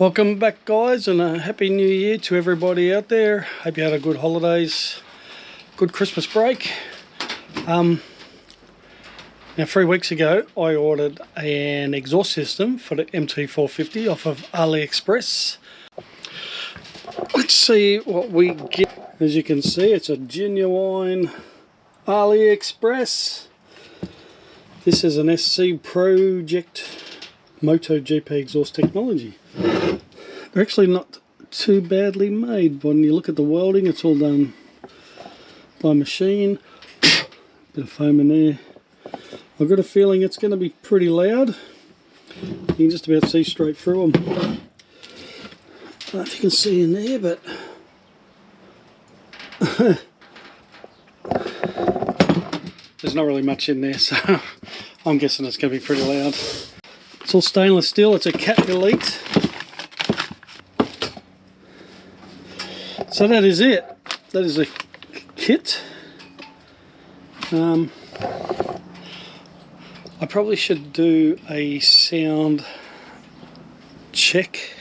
Welcome back, guys, and a happy new year to everybody out there. Hope you had a good holidays, good Christmas break. Now 3 weeks ago I ordered an exhaust system for the MT450 off of AliExpress. Let's see what we get. As you can see, it's a genuine AliExpress. This is an SC Project MotoGP exhaust technology. They're actually not too badly made. When you look at the welding, it's all done by machine. Bit of foam in there. I've got a feeling it's going to be pretty loud. You can just about see straight through them. I don't know if you can see in there, but there's not really much in there, so I'm guessing it's going to be pretty loud. It's all stainless steel. It's a Cat Elite. So that is it. That is a kit. I probably should do a sound check.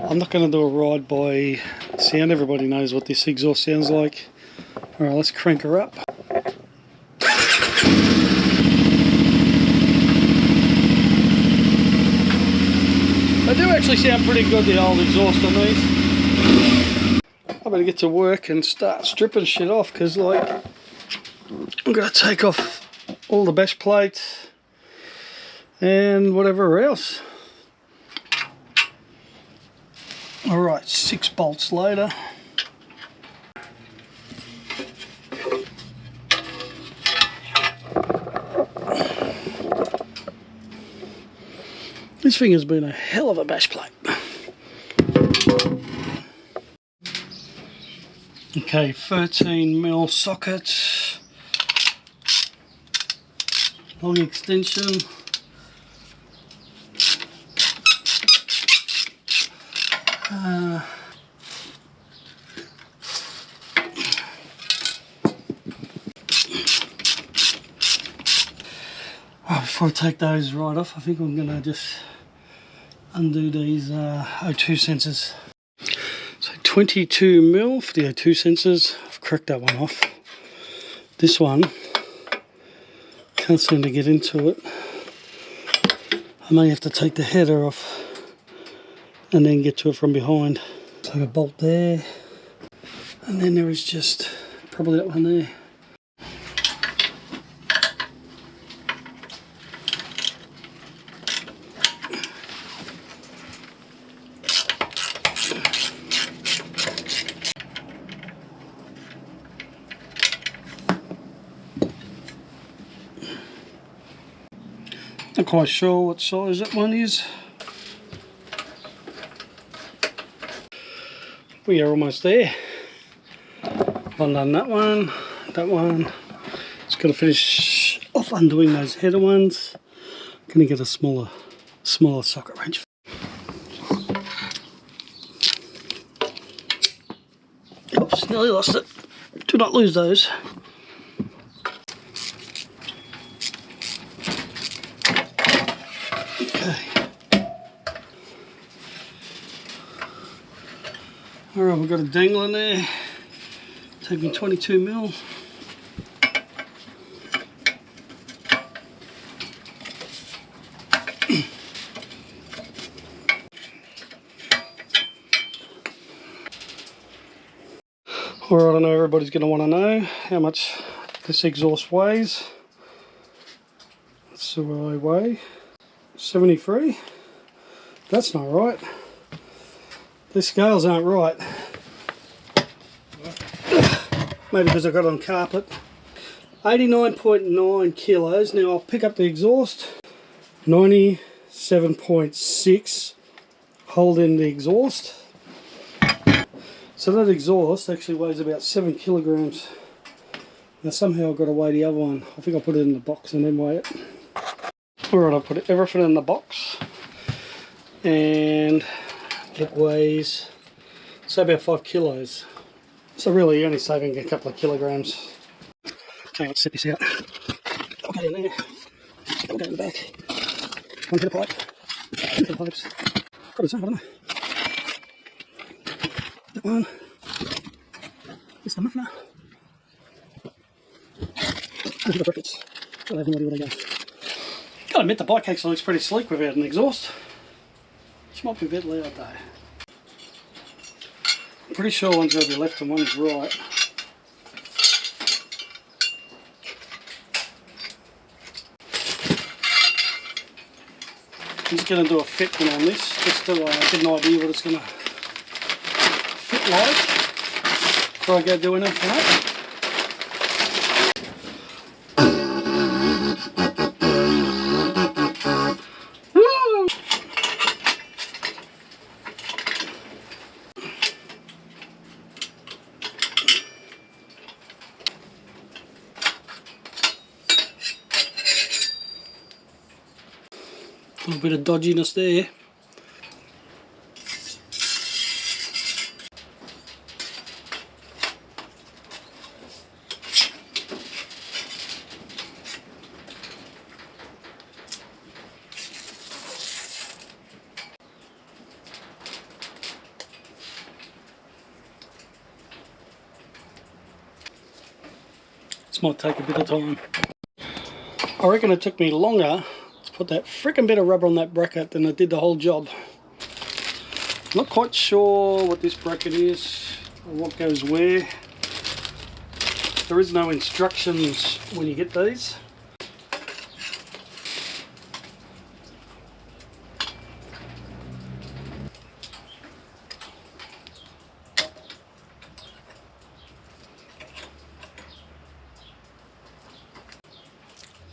I'm not going to do a ride by sound. Everybody knows what this exhaust sounds like. Alright, let's crank her up. They do actually sound pretty good, the old exhaust on these. I better get to work and start stripping shit off, because like I'm going to take off all the bash plates and whatever else. Alright, 6 bolts later. This thing has been a hell of a bash plate. Okay, 13mm socket, long extension, before I take those right off, I think I'm going to just undo these O2 sensors. So 22mm for the O2 sensors. I've cracked that one off. This one, can't seem to get into it. I may have to take the header off and then get to it from behind. So a bolt there, and then there is just probably that one there. Not quite sure what size that one is. We are almost there. I've undone that one, that one. Just got to finish off undoing those header ones. Going to get a smaller socket wrench. Oops, nearly lost it. Do not lose those. Alright, we've got a dangle in there, taking 22mm. Alright, I know everybody's going to want to know how much this exhaust weighs. Let's see what I weigh. 73. That's not right. These scales aren't right. Maybe because I got it on carpet. 89.9 kilos. Now I'll pick up the exhaust. 97.6 holding the exhaust. So that exhaust actually weighs about 7 kilograms. Now somehow I've got to weigh the other one. I think I'll put it in the box and then weigh it. Alright, I'll put everything in the box. And it weighs, so about 5 kilos. So really you're only saving a couple of kilograms. Okay, let's set this out. I'll go in there. I'll go in the back. One to the pipe. Two to the pipes. Probably the same, I don't know. one. This is the muffler. Look at the brackets. I have no idea where they go. Gotta admit the bike actually looks pretty sleek without an exhaust. Which might be a bit loud though. I'm pretty sure one's going to be left and one's right. I'm just going to do a fit one on this, just to get an idea what it's going to fit like before I go do anything else. A little bit of dodginess there. This might take a bit of time. I reckon it took me longer to put that frickin' bit of rubber on that bracket than it did the whole job. Not quite sure what this bracket is or what goes where. There is no instructions when you get these.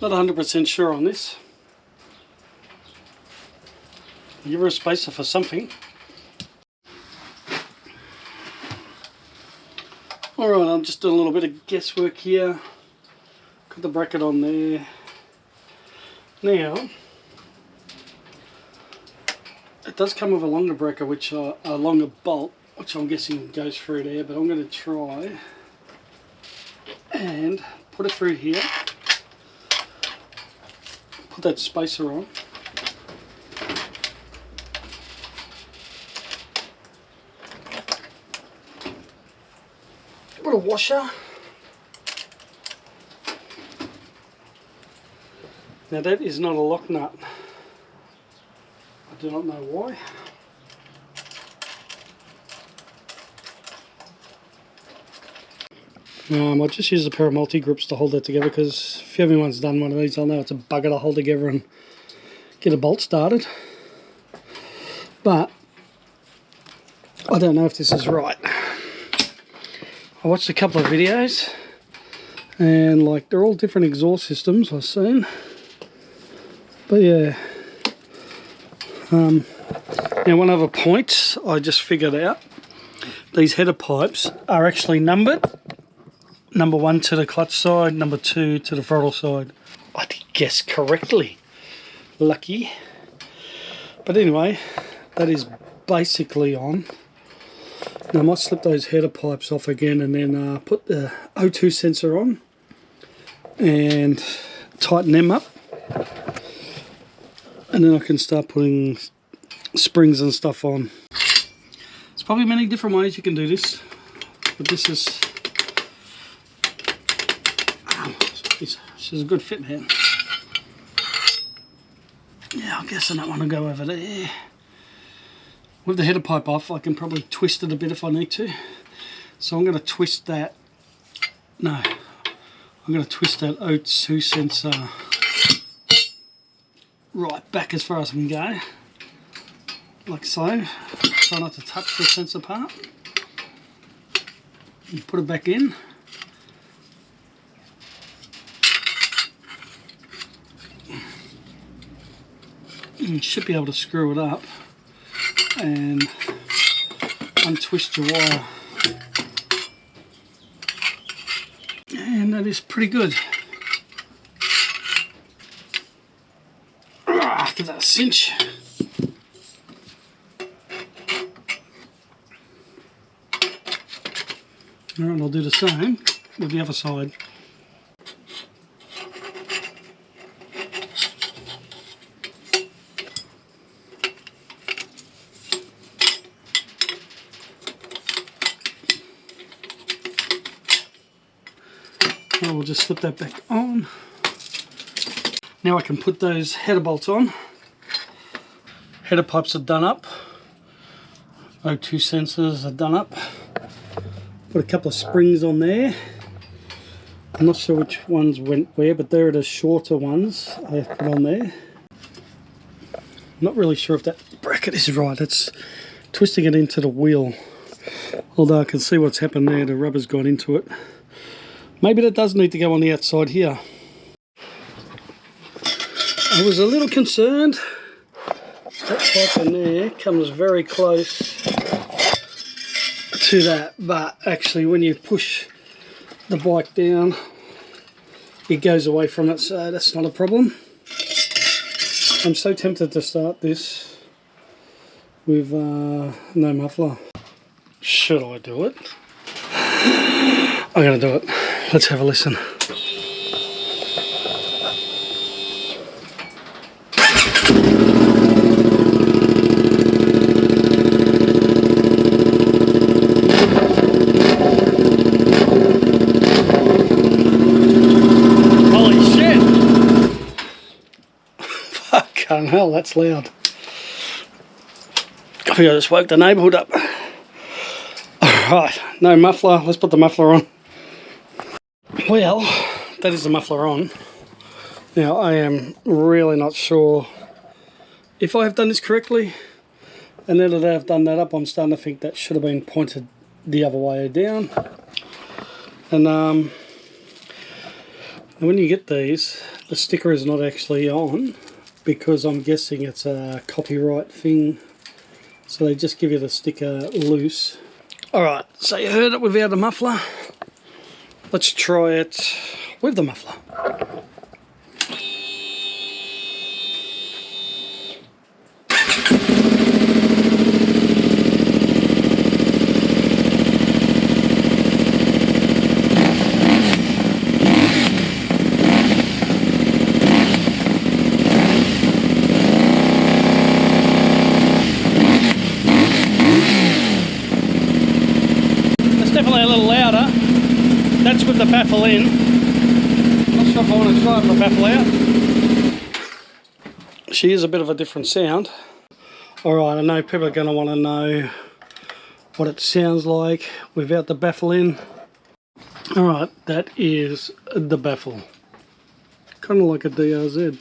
Not 100% sure on this. Give her a spacer for something. Alright, I'm just doing a little bit of guesswork here. Got the bracket on there. Now, it does come with a longer bracket, which a longer bolt, which I'm guessing goes through there, but I'm going to try and put it through here. Put that spacer on. Put a washer. Now that is not a lock nut. I do not know why. I just use a pair of multi-grips to hold that together, because if anyone's done one of these, I'll know it's a bugger to hold together and get a bolt started. But I don't know if this is right. I watched a couple of videos and like they're all different exhaust systems I've seen. But yeah. Now one other point I just figured out. These header pipes are actually numbered. Number 1 to the clutch side, number 2 to the throttle side. I did guess correctly. Lucky. But anyway, that is basically on. Now I might slip those header pipes off again and then put the O2 sensor on and tighten them up. And then I can start putting springs and stuff on. There's probably many different ways you can do this, but this is a good fit, man. Yeah, I'm guessing that one will go over there. With the header pipe off, I can probably twist it a bit if I need to. So I'm going to twist that. No, I'm going to twist that O2 sensor right back as far as I can go, like so. Try not to touch the sensor part. And put it back in. You should be able to screw it up and untwist your wire, and that is pretty good. Give that a cinch. Alright, I'll do the same with the other side. So we'll just slip that back on. Now I can put those header bolts on. Header pipes are done up. O2 sensors are done up. Put a couple of springs on there. I'm not sure which ones went where, but there are the shorter ones I've put on there. Not really sure if that bracket is right. It's twisting it into the wheel. Although I can see what's happened there, the rubber's got into it. Maybe that does need to go on the outside here. I was a little concerned. That pipe in there comes very close to that, but actually when you push the bike down, it goes away from it, so that's not a problem. I'm so tempted to start this with no muffler. Should I do it? I'm gonna do it. Let's have a listen. Holy shit! Fucking hell, that's loud. I think I just woke the neighbourhood up. Alright, no muffler. Let's put the muffler on. Well, that is the muffler on. Now, I am really not sure if I have done this correctly. And now that I've done that up, I'm starting to think that should have been pointed the other way down. And when you get these, the sticker is not actually on, because I'm guessing it's a copyright thing. So they just give you the sticker loose. Alright, so you heard it without the muffler. Let's try it with the muffler. Definitely a little louder. That's with the baffle in. Not sure if I want to try it with the baffle out. She is a bit of a different sound. Alright, I know people are going to want to know what it sounds like without the baffle in. Alright, that is the baffle. Kind of like a DRZ.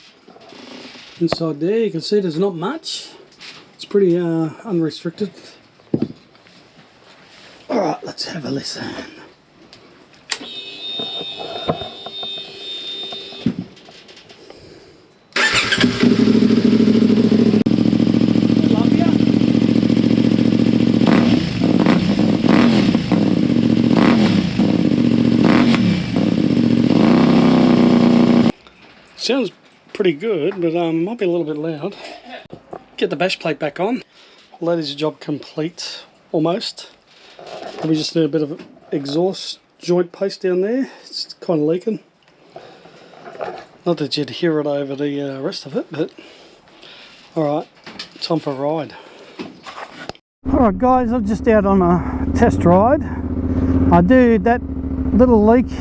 Inside there you can see there's not much. It's pretty unrestricted. Alright, let's have a listen. Sounds pretty good, but might be a little bit loud. Get the bash plate back on. Well, that is job complete, almost. We just need a bit of exhaust joint paste down there. It's kind of leaking. Not that you'd hear it over the rest of it, but alright, time for a ride. Alright guys, I'm just out on a test ride. I do that little leak,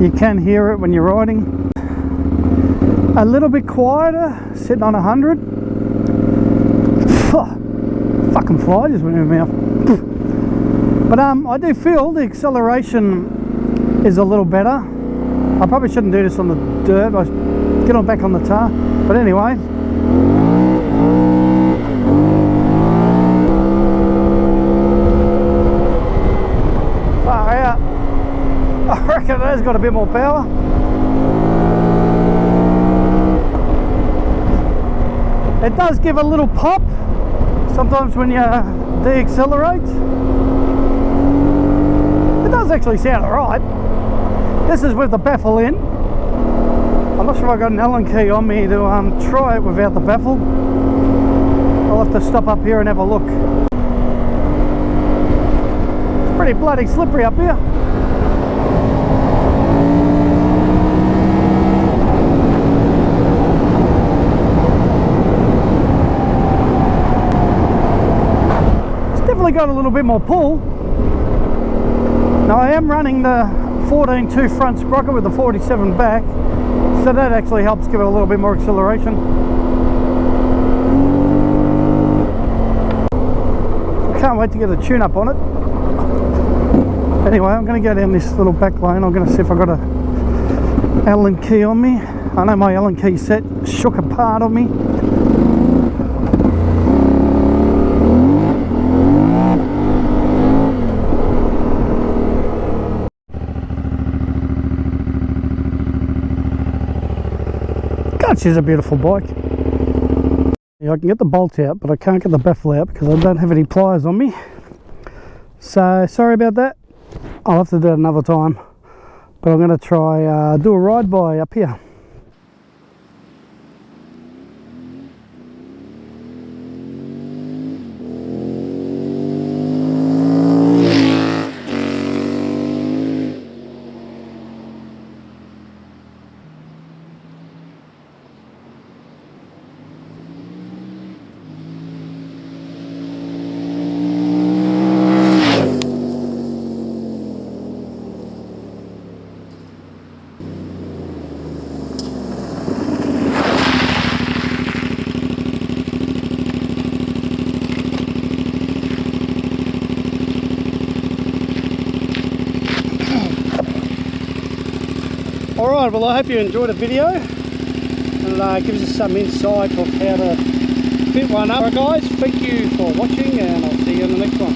you can hear it when you're riding. A little bit quieter, sitting on 100. Fucking fly just went in my mouth. But I do feel the acceleration is a little better. I probably shouldn't do this on the dirt. I get on back on the tar. But anyway. Far out. I reckon that's got a bit more power. It does give a little pop sometimes when you deaccelerate. It does actually sound alright. This is with the baffle in. I'm not sure if I've got an Allen key on me to try it without the baffle. I'll have to stop up here and have a look. It's pretty bloody slippery up here. It's definitely got a little bit more pull. Now I am running the 14.2 front sprocket with the 47 back, so that actually helps give it a little bit more acceleration. Can't wait to get a tune up on it. Anyway, I'm going to go down this little back lane. I'm going to see if I've got a Allen key on me. I know my Allen key set shook apart on me. God, she's a beautiful bike. Yeah, I can get the bolt out, but I can't get the baffle out because I don't have any pliers on me. So, sorry about that. I'll have to do it another time. But I'm going to try do a ride by up here. Alright, well I hope you enjoyed the video and gives us some insight of how to fit one up. Alright guys, thank you for watching and I'll see you in the next one.